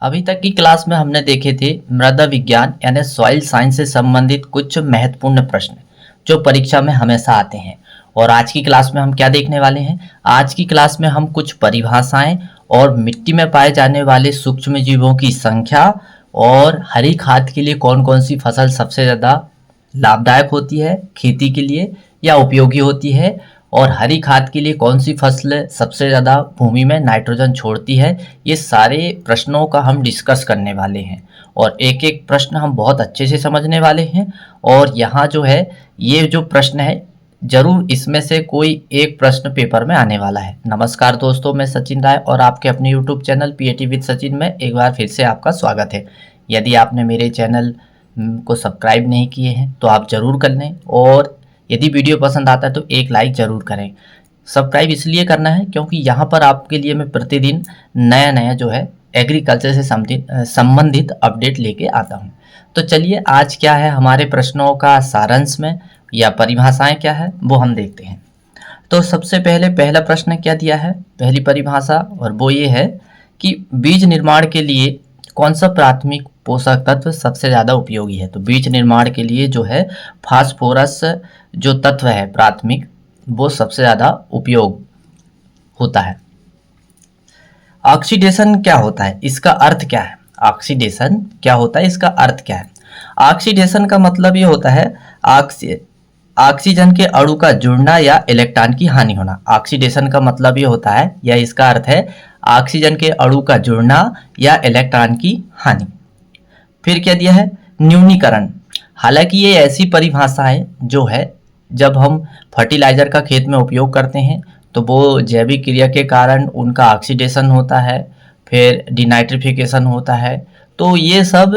अभी तक की क्लास में हमने देखे थे मृदा विज्ञान यानी सॉइल साइंस से संबंधित कुछ महत्वपूर्ण प्रश्न जो परीक्षा में हमेशा आते हैं। और आज की क्लास में हम क्या देखने वाले हैं? आज की क्लास में हम कुछ परिभाषाएं और मिट्टी में पाए जाने वाले सूक्ष्म जीवों की संख्या और हरी खाद के लिए कौन कौन सी फसल सबसे ज़्यादा लाभदायक होती है खेती के लिए या उपयोगी होती है, और हरी खाद के लिए कौन सी फसल सबसे ज़्यादा भूमि में नाइट्रोजन छोड़ती है, ये सारे प्रश्नों का हम डिस्कस करने वाले हैं। और एक एक प्रश्न हम बहुत अच्छे से समझने वाले हैं। और यहाँ जो है ये जो प्रश्न है जरूर इसमें से कोई एक प्रश्न पेपर में आने वाला है। नमस्कार दोस्तों, मैं सचिन राय और आपके अपने YouTube channel PAT with Sachin में एक बार फिर से आपका स्वागत है। यदि आपने मेरे चैनल को सब्सक्राइब नहीं किए हैं तो आप ज़रूर कर लें, और यदि वीडियो पसंद आता है तो एक लाइक ज़रूर करें। सब्सक्राइब इसलिए करना है क्योंकि यहाँ पर आपके लिए मैं प्रतिदिन नया नया जो है एग्रीकल्चर से संबंधित अपडेट लेके आता हूँ। तो चलिए आज क्या है हमारे प्रश्नों का सारांश में या परिभाषाएं क्या है वो हम देखते हैं। तो सबसे पहले पहला प्रश्न क्या दिया है, पहली परिभाषा, और वो ये है कि बीज निर्माण के लिए कौन सा प्राथमिक पोषक तत्व सबसे ज़्यादा उपयोगी है। तो बीज निर्माण के लिए जो है फास्फोरस जो तत्व है प्राथमिक वो सबसे ज़्यादा उपयोग होता है। ऑक्सीडेशन क्या होता है, इसका अर्थ क्या है? ऑक्सीडेशन क्या होता है, इसका अर्थ क्या है? ऑक्सीडेशन का मतलब ये होता है ऑक्सीजन के अणु का जुड़ना या इलेक्ट्रॉन की हानि होना। ऑक्सीडेशन का मतलब ये होता है या इसका अर्थ है ऑक्सीजन के अणु का जुड़ना या इलेक्ट्रॉन की हानि। फिर क्या दिया है? न्यूनीकरण। हालांकि ये ऐसी परिभाषा है जो है जब हम फर्टिलाइजर का खेत में उपयोग करते हैं तो वो जैविक क्रिया के कारण उनका ऑक्सीडेशन होता है, फिर डिनाइट्रिफिकेशन होता है, तो ये सब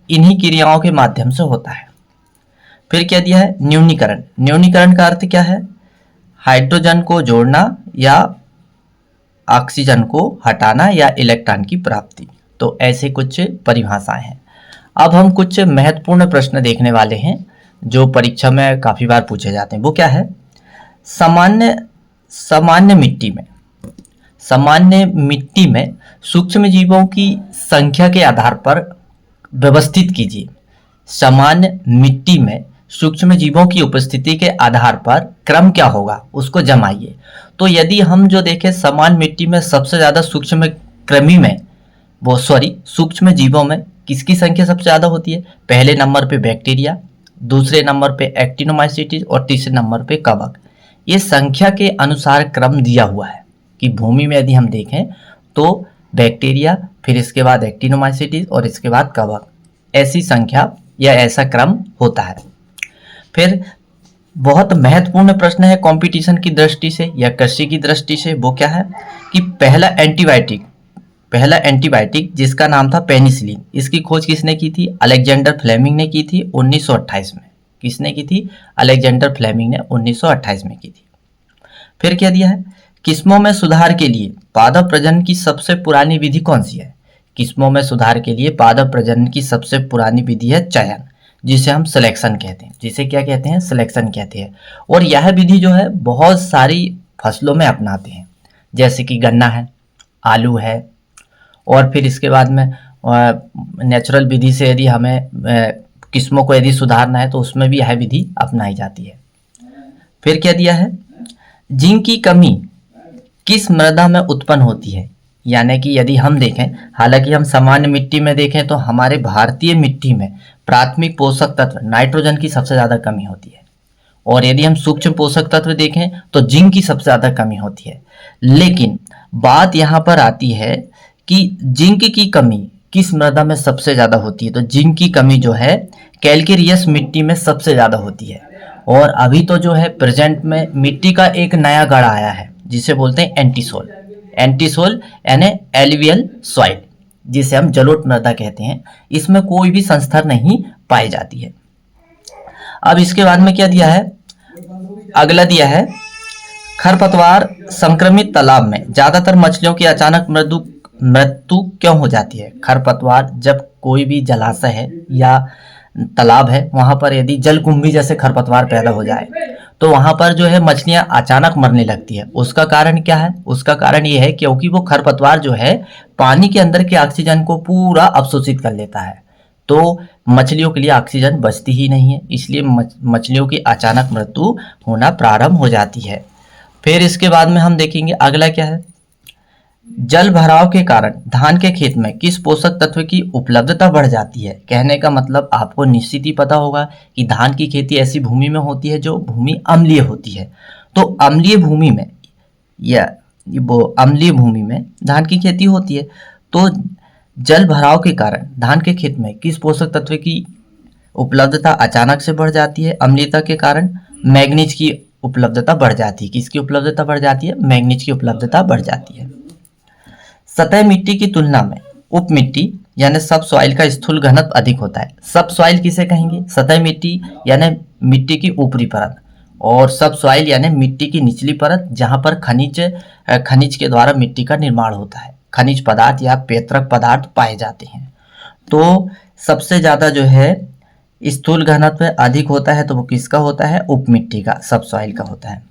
इन्हीं क्रियाओं के माध्यम से होता है। फिर क्या दिया है? न्यूनीकरण। न्यूनीकरण का अर्थ क्या है? हाइड्रोजन को जोड़ना या ऑक्सीजन को हटाना या इलेक्ट्रॉन की प्राप्ति। तो ऐसे कुछ परिभाषाएं हैं। अब हम कुछ महत्वपूर्ण प्रश्न देखने वाले हैं जो परीक्षा में काफ़ी बार पूछे जाते हैं। वो क्या है? सामान्य मिट्टी में सूक्ष्म जीवों की संख्या के आधार पर व्यवस्थित कीजिए। सामान्य मिट्टी में सूक्ष्म जीवों की उपस्थिति के आधार पर क्रम क्या होगा उसको जमाइए। तो यदि हम जो देखें समान मिट्टी में सबसे ज़्यादा सूक्ष्म जीवों में किसकी संख्या सबसे ज़्यादा होती है? पहले नंबर पे बैक्टीरिया, दूसरे नंबर पे एक्टिनोमाइसीट्स और तीसरे नंबर पे कवक। ये संख्या के अनुसार क्रम दिया हुआ है कि भूमि में यदि हम देखें तो बैक्टीरिया, फिर इसके बाद एक्टिनोमाइसीट्स और इसके बाद कवक, ऐसी संख्या या ऐसा क्रम होता है। फिर बहुत महत्वपूर्ण प्रश्न है कंपटीशन की दृष्टि से या कृषि की दृष्टि से। वो क्या है कि पहला एंटीबायोटिक जिसका नाम था पेनिसिलिन, इसकी खोज किसने की थी? अलेक्जेंडर फ्लेमिंग ने की थी 1928 में। किसने की थी? अलेक्जेंडर फ्लेमिंग ने 1928 में की थी। फिर क्या दिया है? किस्मों में सुधार के लिए पादप प्रजनन की सबसे पुरानी विधि कौन सी है? किस्मों में सुधार के लिए पादप प्रजनन की सबसे पुरानी विधि है चयन, जिसे हम सिलेक्शन कहते हैं। जिसे क्या कहते हैं? सिलेक्शन कहते हैं। और यह विधि जो है बहुत सारी फसलों में अपनाते हैं, जैसे कि गन्ना है, आलू है, और फिर इसके बाद में नेचुरल विधि से यदि हमें किस्मों को यदि सुधारना है तो उसमें भी यह विधि अपनाई जाती है। फिर क्या दिया है? जिंक की कमी किस मृदा में उत्पन्न होती है? यानी कि यदि हम देखें, हालांकि हम सामान्य मिट्टी में देखें तो हमारे भारतीय मिट्टी में प्राथमिक पोषक तत्व नाइट्रोजन की सबसे ज़्यादा कमी होती है, और यदि हम सूक्ष्म पोषक तत्व देखें तो जिंक की सबसे ज़्यादा कमी होती है। लेकिन बात यहाँ पर आती है कि जिंक की कमी किस मृदा में सबसे ज़्यादा होती है? तो जिंक की कमी जो है कैल्केरियस मिट्टी में सबसे ज़्यादा होती है। और अभी तो जो है प्रेजेंट में मिट्टी का एक नया गढ़ आया है जिसे बोलते हैं एंटीसोल यानी एलुवियल सॉइल, जिसे हम जलोढ़ मृदा कहते हैं। इसमें कोई भी संस्था नहीं पाई जाती है। अब इसके बाद में क्या दिया है? अगला दिया है खरपतवार संक्रमित तालाब में ज़्यादातर मछलियों की अचानक मृत्यु क्यों हो जाती है? खरपतवार, जब कोई भी जलाशय है या तालाब है वहां पर यदि जलकुंभी जैसे खरपतवार पैदा हो जाए तो वहां पर जो है मछलियां अचानक मरने लगती है। उसका कारण क्या है? उसका कारण ये है क्योंकि वो खरपतवार जो है पानी के अंदर के ऑक्सीजन को पूरा अवशोषित कर लेता है, तो मछलियों के लिए ऑक्सीजन बचती ही नहीं है, इसलिए मछलियों की अचानक मृत्यु होना प्रारंभ हो जाती है। फिर इसके बाद में हम देखेंगे अगला क्या है, जल भराव के कारण धान के खेत में किस पोषक तत्व की उपलब्धता बढ़ जाती है। कहने का मतलब आपको निश्चित ही पता होगा कि धान की खेती ऐसी भूमि में होती है जो भूमि अम्लीय होती है। तो अम्लीय भूमि में या वो अम्लीय भूमि में धान की खेती होती है, तो जल भराव के कारण धान के खेत में किस पोषक तत्व की उपलब्धता अचानक से बढ़ जाती है? अम्लीयता के कारण मैग्नीज की उपलब्धता बढ़ जाती है। किसकी उपलब्धता बढ़ जाती है? मैग्नीज की उपलब्धता बढ़ जाती है। सतह मिट्टी की तुलना में उप मिट्टी यानी सब सॉइल का स्थूल घनत्व अधिक होता है। सब सॉइल किसे कहेंगे? सतह मिट्टी यानी मिट्टी की ऊपरी परत, और सब सॉइल यानी मिट्टी की निचली परत जहां पर खनिज के द्वारा मिट्टी का निर्माण होता है, खनिज पदार्थ या पेत्रक पदार्थ पाए जाते हैं। तो सबसे ज्यादा जो है स्थूल घनत्व अधिक होता है, तो वो किसका होता है? उप मिट्टी का, सब सॉइल का होता है।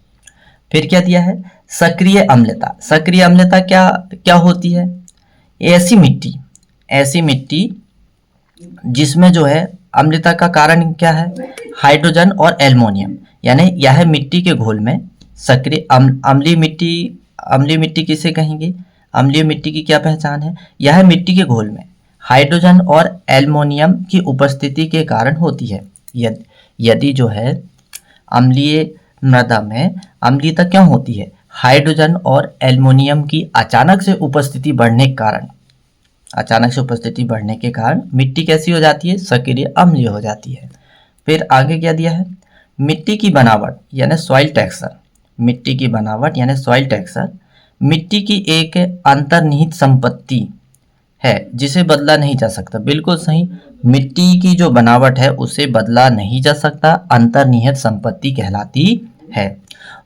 फिर क्या दिया है? सक्रिय अम्लता। सक्रिय अम्लता क्या क्या होती है? ऐसी मिट्टी जिसमें जो है अम्लता का कारण क्या है? हाइड्रोजन और एल्युमिनियम, यानी यह मिट्टी के घोल में सक्रिय अम्लीय मिट्टी किसे कहेंगे? अम्लीय मिट्टी की क्या पहचान है? यह मिट्टी के घोल में हाइड्रोजन और एल्युमिनियम की उपस्थिति के कारण होती है। यदि जो है अम्लीय मृदा में अम्लीयता क्यों होती है? हाइड्रोजन और एल्युमिनियम की अचानक से उपस्थिति बढ़ने के कारण मिट्टी कैसी हो जाती है? सक्रिय अम्लीय हो जाती है। फिर आगे क्या दिया है? मिट्टी की बनावट यानी सॉइल टेक्सचर। मिट्टी की बनावट यानी सॉइल टेक्सचर मिट्टी की एक अंतर्निहित संपत्ति है जिसे बदला नहीं जा सकता। बिल्कुल सही, मिट्टी की जो बनावट है उसे बदला नहीं जा सकता, अंतर्निहित संपत्ति कहलाती है।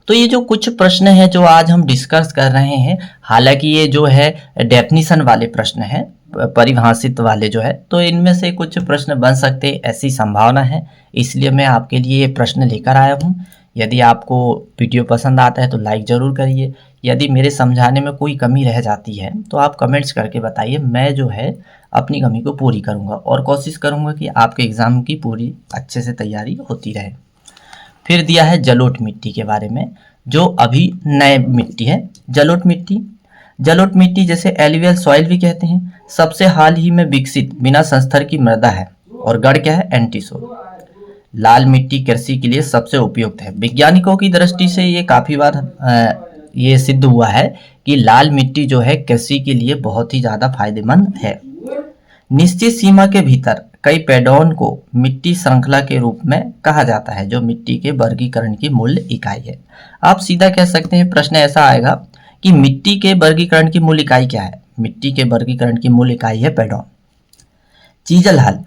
तो ये जो कुछ प्रश्न हैं जो आज हम डिस्कस कर रहे हैं, हालांकि ये जो है डेफिनेशन वाले प्रश्न हैं, परिभाषित वाले जो है, तो इनमें से कुछ प्रश्न बन सकते ऐसी संभावना है, इसलिए मैं आपके लिए ये प्रश्न लेकर आया हूँ। यदि आपको वीडियो पसंद आता है तो लाइक ज़रूर करिए। यदि मेरे समझाने में कोई कमी रह जाती है तो आप कमेंट्स करके बताइए, मैं जो है अपनी कमी को पूरी करूँगा और कोशिश करूँगा कि आपके एग्ज़ाम की पूरी अच्छे से तैयारी होती रहे। फिर दिया है जलोढ़ मिट्टी के बारे में, जो अभी नए मिट्टी है। जलोढ़ मिट्टी जैसे एलुवियल सॉइल भी कहते हैं, सबसे हाल ही में विकसित बिना संस्तर की मृदा है, और गढ़ क्या है? एंटीसोल। लाल मिट्टी कृषि के लिए सबसे उपयुक्त है। वैज्ञानिकों की दृष्टि से ये काफ़ी बार ये सिद्ध हुआ है कि लाल मिट्टी जो है कृषि के लिए बहुत ही ज़्यादा फायदेमंद है। निश्चित सीमा के भीतर कई पैडॉन को मिट्टी श्रृंखला के रूप में कहा जाता है, जो मिट्टी के वर्गीकरण की मूल इकाई है। आप सीधा कह सकते हैं, प्रश्न ऐसा आएगा कि मिट्टी के वर्गीकरण की मूल इकाई क्या है? मिट्टी के वर्गीकरण की मूल इकाई है पैडॉन। चीजल हल।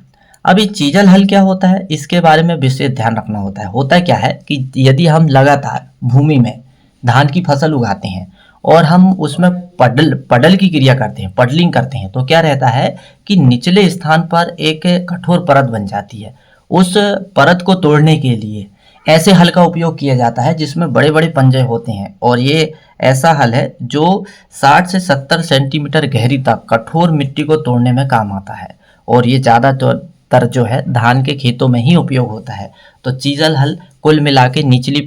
अब ये चीजल हल क्या होता है, इसके बारे में विशेष ध्यान रखना होता है। होता क्या है कि यदि हम लगातार भूमि में धान की फसल उगाते हैं और हम उसमें पडल की क्रिया करते हैं, पडलिंग करते हैं, तो क्या रहता है कि निचले स्थान पर एक कठोर परत बन जाती है। उस परत को तोड़ने के लिए ऐसे हल का उपयोग किया जाता है जिसमें बड़े बड़े पंजे होते हैं, और ये ऐसा हल है जो 60 से 70 सेंटीमीटर गहरी तक कठोर मिट्टी को तोड़ने में काम आता है, और ये ज़्यादातर जो है धान के खेतों में ही उपयोग होता है। तो चीजल हल कुल मिला के निचली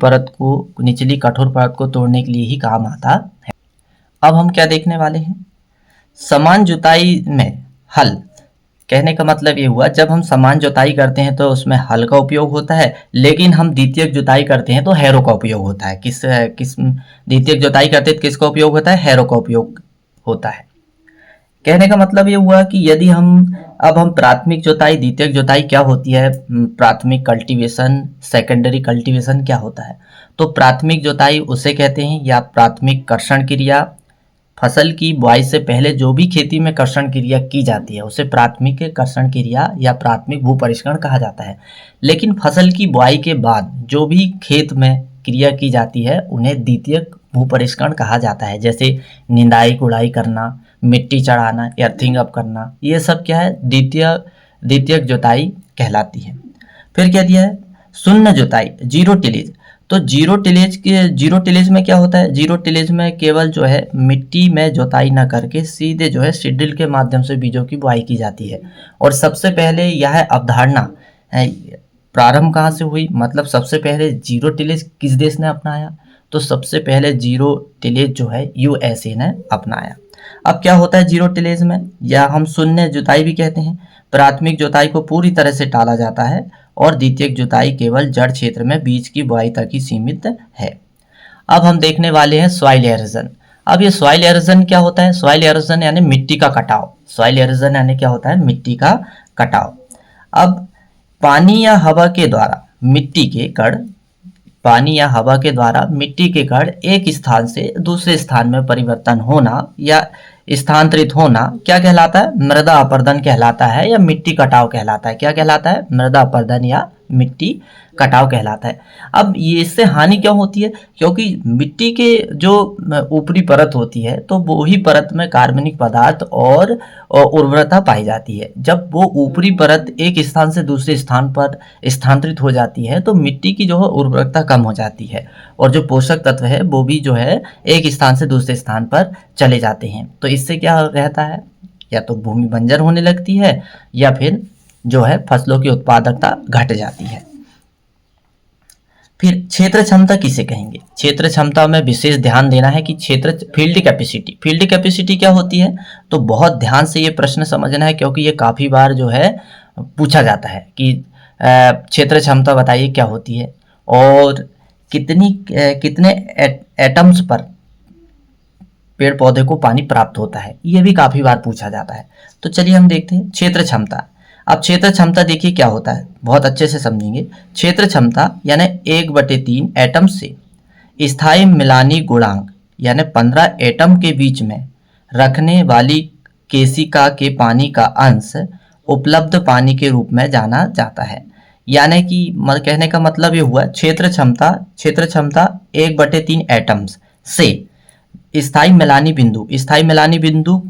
कठोर परत को तोड़ने के लिए ही काम आता है। अब हम क्या देखने वाले हैं? समान जुताई में हल। कहने का मतलब ये हुआ, जब हम समान जुताई करते हैं तो उसमें हल का उपयोग होता है, लेकिन हम द्वितीयक जुताई करते हैं तो हैरो का उपयोग होता है। किस द्वितीयक जुताई करते हैं तो किसका उपयोग होता है? हैरो का उपयोग होता है। कहने का मतलब ये हुआ कि यदि हम प्राथमिक जुताई, द्वितीयक जुताई क्या होती है, प्राथमिक कल्टीवेशन, सेकेंडरी कल्टीवेशन क्या होता है? तो प्राथमिक जुताई उसे कहते हैं, या प्राथमिक कर्षण क्रिया। फसल की बुआई से पहले जो भी खेती में कर्षण क्रिया की जाती है उसे प्राथमिक कर्षण क्रिया या प्राथमिक भू परिष्करण कहा जाता है। लेकिन फसल की बुआई के बाद जो भी खेत में क्रिया की जाती है उन्हें द्वितीयक भू परिष्करण कहा जाता है, जैसे निंदाई गुड़ाई करना, मिट्टी चढ़ाना, अर्थिंग अप करना, ये सब क्या है? द्वितीयक जुताई कहलाती है। फिर क्या दिया है? शून्य जुताई, जीरो टिलेज। तो जीरो टिलेज में क्या होता है? जीरो टिलेज में केवल जो है मिट्टी में जुताई ना करके सीधे जो है सीडड्रिल के माध्यम से बीजों की बुआई की जाती है। और सबसे पहले यह अवधारणा प्रारंभ कहाँ से हुई? मतलब सबसे पहले जीरो टिलेज किस देश ने अपनाया? तो सबसे पहले जीरो टिलेज जो है यूएसए ने अपनाया। अब क्या होता है जीरो टिलेज में, या हम शून्य जुताई भी कहते हैं। प्राथमिक जुताई को पूरी तरह से टाला जाता है और द्वितीयक जुताई केवल जड़ क्षेत्र में बीज की बुआई तक ही सीमित है। अब हम देखने वाले हैं सॉइल एरोजन। अब ये सॉइल एरोजन क्या होता है? सॉइल एरोजन यानी मिट्टी का कटाव। सॉइल एरोजन यानी क्या होता है? मिट्टी का कटाव। अब पानी या हवा के द्वारा मिट्टी के कण एक स्थान से दूसरे स्थान में परिवर्तन होना या स्थानांतरित होना क्या कहलाता है? मृदा अपरदन कहलाता है या मिट्टी कटाव कहलाता है। क्या कहलाता है? मृदा अपरदन या मिट्टी कटाव कहलाता है। अब ये इससे हानि क्यों होती है? क्योंकि मिट्टी के जो ऊपरी परत होती है तो वो ही परत में कार्बनिक पदार्थ और उर्वरता पाई जाती है। जब वो ऊपरी परत एक स्थान से दूसरे स्थान पर स्थानांतरित हो जाती है तो मिट्टी की जो है उर्वरता कम हो जाती है और जो पोषक तत्व है वो भी जो है एक स्थान से दूसरे स्थान पर चले जाते हैं। तो इससे क्या रहता है? या तो भूमि बंजर होने लगती है या फिर जो है फसलों की उत्पादकता घट जाती है। फिर क्षेत्र क्षमता किसे कहेंगे? क्षेत्र क्षमता में विशेष ध्यान देना है कि फील्ड कैपेसिटी क्या होती है? तो बहुत ध्यान से ये प्रश्न समझना है क्योंकि ये काफ़ी बार जो है पूछा जाता है कि क्षेत्र क्षमता बताइए क्या होती है और कितने एटम्स पर पेड़ पौधे को पानी प्राप्त होता है, ये भी काफ़ी बार पूछा जाता है। तो चलिए हम देखते हैं क्षेत्र क्षमता। अब क्षेत्र क्षमता देखिए क्या होता है, बहुत अच्छे से समझेंगे। क्षेत्र क्षमता यानी 1/3 एटम से स्थायी मिलानी गुणांक यानी 15 एटम के बीच में रखने वाली केशिका के पानी का अंश उपलब्ध पानी के रूप में जाना जाता है। यानी कि कहने का मतलब ये हुआ क्षेत्र क्षमता 1/3 एटम्स से स्थायी मिलानी बिंदु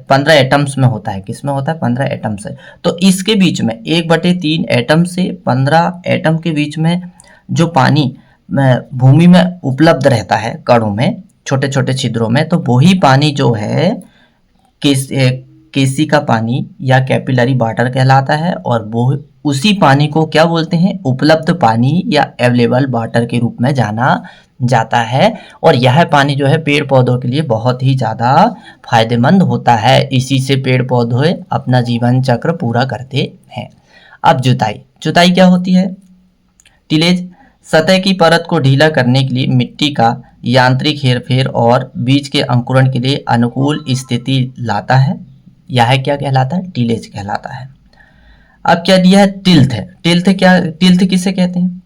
15 एटम्स में होता है। किस में होता है? 15 एटम्स है। तो इसके बीच में 1/3 एटम से 15 एटम के बीच में जो पानी भूमि में उपलब्ध रहता है कणों में, छोटे छोटे छिद्रों में, तो वही पानी जो है केशिका पानी या कैपिलरी वाटर कहलाता है और वो उसी पानी को क्या बोलते हैं? उपलब्ध पानी या अवेलेबल वाटर के रूप में जाना जाता है। और यह पानी जो है पेड़ पौधों के लिए बहुत ही ज़्यादा फायदेमंद होता है। इसी से पेड़ पौधे अपना जीवन चक्र पूरा करते हैं। अब जुताई क्या होती है? टिलेज सतह की परत को ढीला करने के लिए मिट्टी का यांत्रिक हेरफेर और बीज के अंकुरण के लिए अनुकूल स्थिति लाता है। यह क्या कहलाता है? टिलेज कहलाता है। अब क्या दिया है? टिल्थ किसे कहते हैं?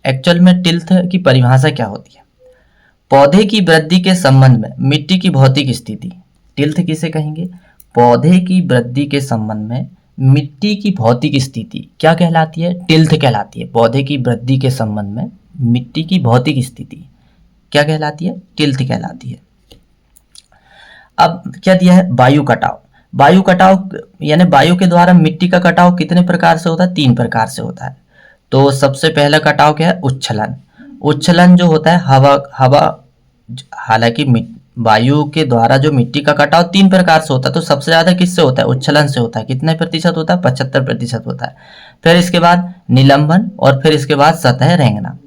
एक्चुअल में टिल्थ की परिभाषा क्या होती है? पौधे की वृद्धि के संबंध में मिट्टी की भौतिक स्थिति। टिल्थ किसे कहेंगे? पौधे की वृद्धि के संबंध में मिट्टी की भौतिक स्थिति क्या कहलाती है? टिल्थ कहलाती है। पौधे की वृद्धि के संबंध में मिट्टी की भौतिक स्थिति क्या कहलाती है? टिल्थ कहलाती है। अब क्या दिया है? वायु कटाव यानी वायु के द्वारा मिट्टी का कटाव कितने प्रकार से होता है? 3 प्रकार से होता है। तो सबसे पहला कटाव क्या है? उच्छलन जो होता है हवा हालांकि वायु के द्वारा जो मिट्टी का कटाव 3 प्रकार से होता है, तो सबसे ज्यादा किससे होता है? उच्छलन से होता है। कितने प्रतिशत होता है? 75% होता है। फिर इसके बाद निलंबन और फिर इसके बाद सतह रेंगना।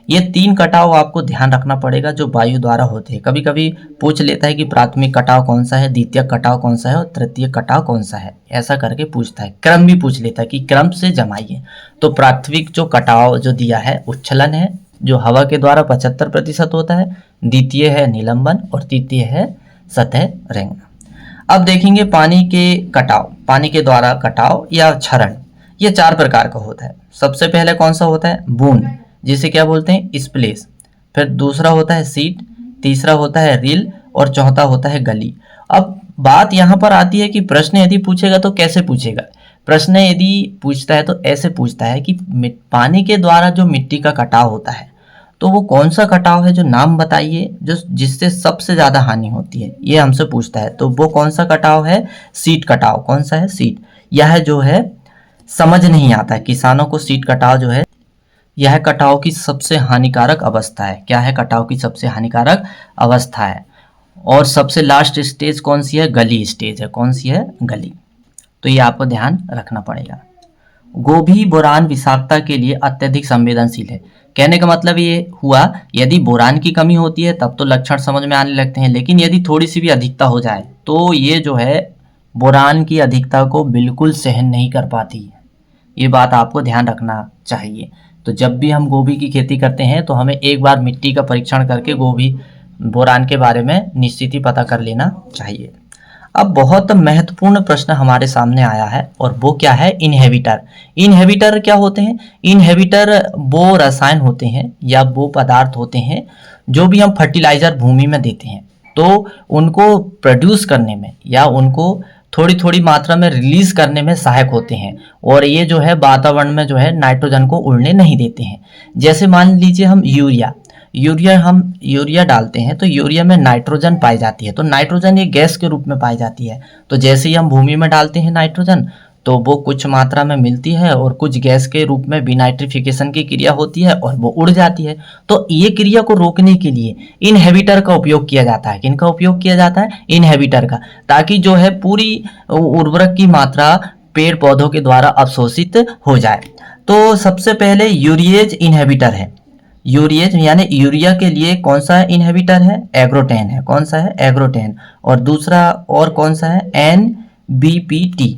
ये 3 कटाव आपको ध्यान रखना पड़ेगा जो वायु द्वारा होते हैं। कभी कभी पूछ लेता है कि प्राथमिक कटाव कौन सा है, द्वितीयक कटाव कौन सा है और तृतीयक कटाव कौन सा है, ऐसा करके पूछता है। क्रम भी पूछ लेता है कि क्रम से जमाइए। तो प्राथमिक जो कटाव जो दिया है उच्छलन है जो हवा के द्वारा 75% होता है, द्वितीय है निलंबन और तृतीय है सतह रेंगना। अब देखेंगे पानी के द्वारा कटाव या क्षरण, ये 4 प्रकार का होता है। सबसे पहले कौन सा होता है? बूंद, जिसे क्या बोलते हैं? स्प्लेश। फिर दूसरा होता है सीट, तीसरा होता है रील और चौथा होता है गली। अब बात यहाँ पर आती है कि प्रश्न यदि पूछेगा तो कैसे पूछेगा? प्रश्न यदि पूछता है तो ऐसे पूछता है कि पानी के द्वारा जो मिट्टी का कटाव होता है तो वो कौन सा कटाव है, जो नाम बताइए जो जिससे सबसे ज्यादा हानि होती है, ये हमसे पूछता है। तो वो कौन सा कटाव है? सीट कटाव। कौन सा है? सीट। यह जो है समझ नहीं आता है किसानों को, सीट कटाव जो है यह कटाव की सबसे हानिकारक अवस्था है। क्या है? कटाव की सबसे हानिकारक अवस्था है। और सबसे लास्ट स्टेज कौन सी है? गली स्टेज है। कौन सी है? गली। तो ये आपको ध्यान रखना पड़ेगा। गोभी बोरान विषाक्तता के लिए अत्यधिक संवेदनशील है। कहने का मतलब ये हुआ, यदि बोरान की कमी होती है तब तो लक्षण समझ में आने लगते हैं, लेकिन यदि थोड़ी सी भी अधिकता हो जाए तो ये जो है बोरान की अधिकता को बिल्कुल सहन नहीं कर पाती है। ये बात आपको ध्यान रखना चाहिए। तो जब भी हम गोभी की खेती करते हैं तो हमें एक बार मिट्टी का परीक्षण करके गोभी बोरान के बारे में निश्चित ही पता कर लेना चाहिए। अब बहुत महत्वपूर्ण प्रश्न हमारे सामने आया है और वो क्या है? इनहेबिटर। इनहेबिटर क्या होते हैं? इनहेबिटर वो रसायन होते हैं या वो पदार्थ होते हैं जो भी हम फर्टिलाइजर भूमि में देते हैं तो उनको प्रोड्यूस करने में या उनको थोड़ी थोड़ी मात्रा में रिलीज करने में सहायक होते हैं, और ये जो है वातावरण में जो है नाइट्रोजन को उड़ने नहीं देते हैं। जैसे मान लीजिए हम यूरिया डालते हैं तो यूरिया में नाइट्रोजन पाई जाती है, तो नाइट्रोजन ये गैस के रूप में पाई जाती है। तो जैसे ही हम भूमि में डालते हैं नाइट्रोजन तो वो कुछ मात्रा में मिलती है और कुछ गैस के रूप में विनाइट्रिफिकेशन की क्रिया होती है और वो उड़ जाती है। तो ये क्रिया को रोकने के लिए इनहेबिटर का उपयोग किया जाता है। किनका उपयोग किया जाता है? इनहेबिटर का, ताकि जो है पूरी उर्वरक की मात्रा पेड़ पौधों के द्वारा अवशोषित हो जाए। तो सबसे पहले यूरिएज इनहेबिटर है। यूरिएज यानी यूरिया के लिए कौन सा इनहेबिटर है? एग्रोटेन है। कौन सा है? एग्रोटेन। और दूसरा और कौन सा है? NBPT।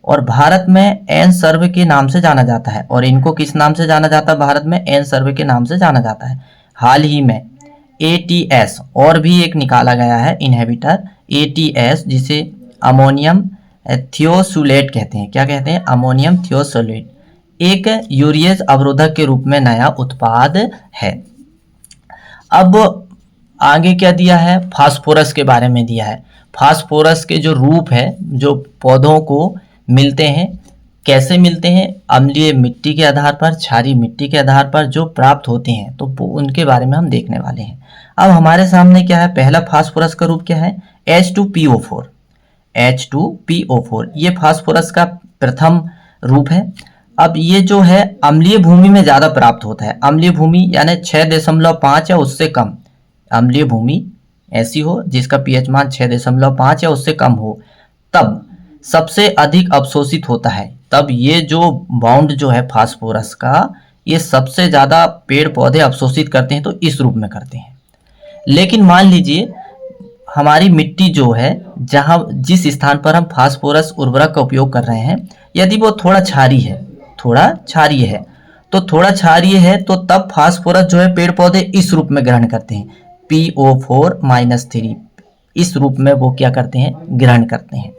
और भारत में एन सर्व के नाम से जाना जाता है। और इनको किस नाम से जाना जाता है? भारत में एन सर्व के नाम से जाना जाता है। हाल ही में ATS और भी एक निकाला गया है इनहेबिटर, ATS, जिसे अमोनियम थियोसुलेट कहते हैं। क्या कहते हैं? अमोनियम थियोसुलेट एक यूरिएज अवरोधक के रूप में नया उत्पाद है। अब आगे क्या दिया है? फास्फोरस के बारे में दिया है। फास्फोरस के जो रूप है जो पौधों को मिलते हैं, कैसे मिलते हैं? अम्लीय मिट्टी के आधार पर, क्षारीय मिट्टी के आधार पर जो प्राप्त होते हैं, तो उनके बारे में हम देखने वाले हैं। अब हमारे सामने क्या है? पहला फास्फोरस का रूप क्या है? H2PO4। H2PO4 ये फास्फोरस का प्रथम रूप है। अब ये जो है अम्लीय भूमि में ज़्यादा प्राप्त होता है। अम्लीय भूमि यानी 6.5 या उससे कम अम्लीय भूमि ऐसी हो जिसका pH मान 6.5 या उससे कम हो, तब सबसे अधिक अवशोषित होता है। तब ये जो बाउंड जो है फास्फोरस का, ये सबसे ज़्यादा पेड़ पौधे अवशोषित करते हैं, तो इस रूप में करते हैं। लेकिन मान लीजिए हमारी मिट्टी जो है, जहाँ जिस स्थान पर हम फास्फोरस उर्वरक का उपयोग कर रहे हैं, यदि वो थोड़ा क्षारीय है, तो थोड़ा क्षारीय है तो तब फास्फोरस जो है पेड़ पौधे इस रूप में ग्रहण करते हैं, PO4-3। इस रूप में वो क्या करते हैं? ग्रहण करते हैं।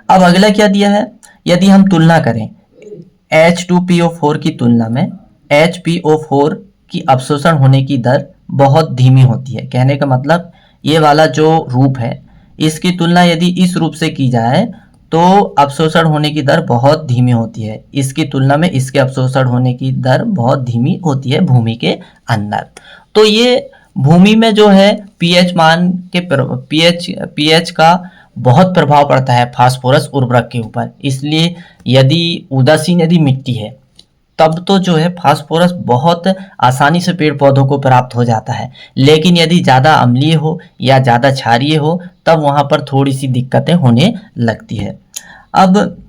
अब अगला क्या दिया है? यदि हम तुलना करें H2PO4 की तुलना में HPO4 की अवशोषण होने की दर बहुत धीमी होती है। कहने का मतलब ये वाला जो रूप है, इसकी तुलना यदि इस रूप से की जाए तो अवशोषण होने की दर बहुत धीमी होती है। इसकी तुलना में इसके अवशोषण होने की दर बहुत धीमी होती है भूमि के अंदर। तो ये भूमि में जो है pH मान के pH का बहुत प्रभाव पड़ता है फास्फोरस उर्वरक के ऊपर। इसलिए यदि उदासीन यदि मिट्टी है तब तो जो है फास्फोरस बहुत आसानी से पेड़ पौधों को प्राप्त हो जाता है, लेकिन यदि ज़्यादा अम्लीय हो या ज़्यादा क्षारीय हो तब वहाँ पर थोड़ी सी दिक्कतें होने लगती है। अब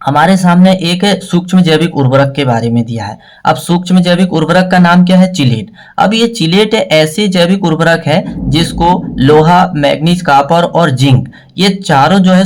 हमारे सामने एक सूक्ष्म जैविक उर्वरक के बारे में दिया है। अब सूक्ष्म जैविक उर्वरक का नाम क्या है? चिलेट। अब ये चिलेट ऐसे जैविक उर्वरक है जिसको लोहा, मैग्नीज, कॉपर और जिंक, ये चारों जो है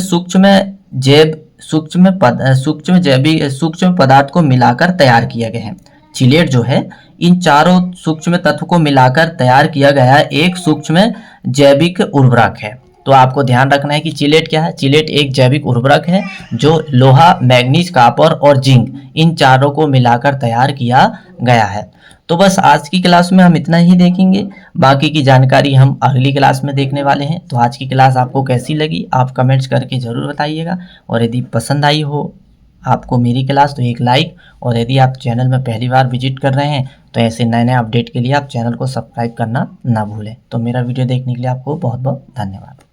सूक्ष्म पदार्थ को मिलाकर तैयार किया गया है। चिलेट जो है इन चारों सूक्ष्म तत्व को मिलाकर तैयार किया गया एक सूक्ष्म जैविक उर्वरक है। तो आपको ध्यान रखना है कि चिलेट क्या है? चिलेट एक जैविक उर्वरक है जो लोहा, मैग्नीज, कॉपर और जिंक इन चारों को मिलाकर तैयार किया गया है। तो बस आज की क्लास में हम इतना ही देखेंगे, बाकी की जानकारी हम अगली क्लास में देखने वाले हैं। तो आज की क्लास आपको कैसी लगी आप कमेंट्स करके ज़रूर बताइएगा, और यदि पसंद आई हो आपको मेरी क्लास तो एक लाइक, और यदि आप चैनल में पहली बार विजिट कर रहे हैं तो ऐसे नए नए अपडेट के लिए आप चैनल को सब्सक्राइब करना ना भूलें। तो मेरा वीडियो देखने के लिए आपको बहुत बहुत धन्यवाद।